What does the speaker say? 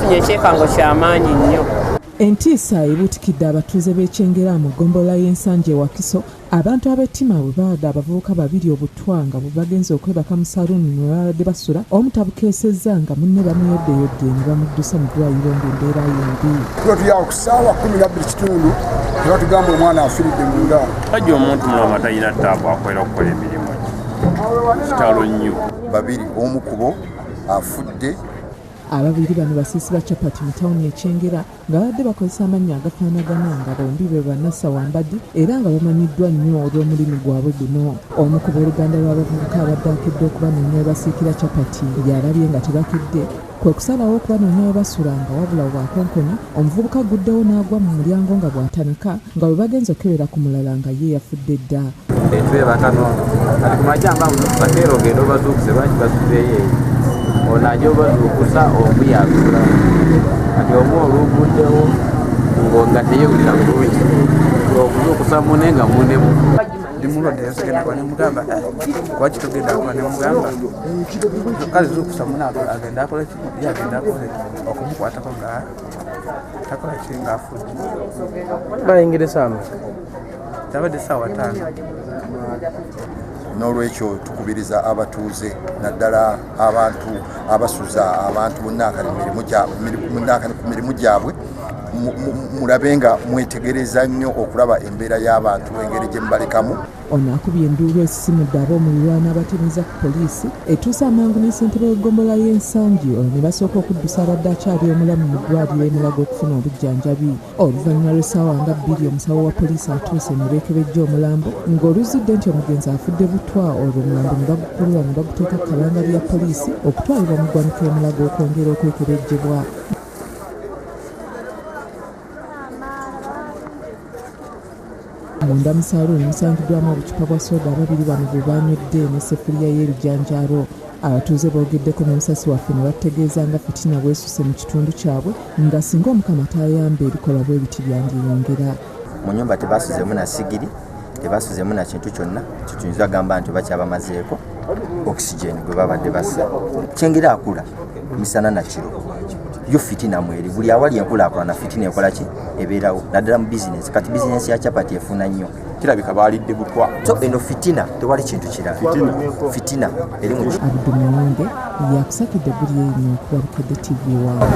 bafunye ekyekango ky'amaanyi nnyo. Entiisa ebuutikidde abatuuze b'ekyengera mu ggombolola y'ensanja e Wakiso. Abantu ab'ettima bwe bawadde abavubuka babiri obutwa nga bwe bagenze okwebaka mu saluuni mwe babadde basula, omu tabukeesezza nga munne bamuyoddeyodde ne bamuddusa mu ddwaliro ng'embeera yembi. Tuba tuli awo ku ssaawa 12:00 ne batugamba omwana afiiridde munda. Tajja omuntu mulama talina ttaapu akolera okukola emirimu kitalo nnyo. Babiri omu ku bo afudde. Ababiri bano basiisi ba capati mu tawuni ekyengera nga babadde bakozesa amannya agafaanagana nga bombi be Bannassa Wambadi era nga bamanyiddwa nnyo olw'omulimu gwabwe guno. Omu ku booluganda lw'abavubuka abadde akedde okubanoonya we basiikira capati yalabye nga tebakedde kwe kusalawo okubanoonya we basula nga wabula bwakonkoni omuvubuka guddewo n'agwa mu mulyango nga bw'atanaka nga bwe bagenze okebera ku mulala nga ye yafudde dda. Etwebakano kati ku majjamba bateera ogenda obazuukuze bangi bazuddeyo onajo bazuukusa omuyagula kati omu oluguddewo nga teyewulira bulungi okuzuukusa munne nga munnemu ndi mulwadde yasegenda kwa nemugamba lwaki togenda kwa nemugamba kazi zuukusa munne agenda akola yagenda akole okumukwatako nga takola ki ngaafudde bayingire saama tabadde ssaawa 5. N'olwekyo tukubiriza abatuuze naddala abantu abasuza abantu ku mirimu gyabwe mulabe nga mwetegereza nnyo okulaba embeera y'abantu engeri gye mubalekamu. Ono akubye enduulu esisimudde ab'omuliraano abatemeza ku poliisi etuuse amangu ne ssentebe w'eggombolola y'ensangi ono ne basooka okuddusa abadde akyali omulamu mu ddwaliro emulaga okufuna obujjanjabi. Oluvannyuma lw'essaawa nga 2 omusawo wa poliisi atuuse ne beekebejja omulambo ng'oluzidde nti omugenzi afudde butwa olwo omulambo ne bagukulula ne baguteeka ku kalanga lya poliisi okutwalibwa mu ggwanika emulaga okwongera okwekebejjebwa. Munda mu saluuni musangiddwamu obucupa bwa sooda ababiri bano bwe banywedde n'esseffuliya y'ebijanjaalo. Abatuuze boogeddeko n'omusasi waffe ne bategeeza nga fitina bwesuse mu kitundu kyabwe nga singa omukama tayamba ebikolwa bwe biti byandyeyongera. Mu nnyumba tebasuzeemu na sigiri, tebasuzeemu na kintu kyonna kituyinza gamba nti bakyabamazeeko okisigeni gwe babadde bassa. Kyengera akula misana na kiro yo fitina mweri buli awali enkulaakulana fitina ekola ki ebeerawo naddala mu bizinesi kati bizinesi ya capati efuna nnyo kirabika baalidde butwa so eno fitina tewali kintu kirala fitina eri mu Abdulmuwonge yakusakidde buli eno okuba Bukedde TV waawe.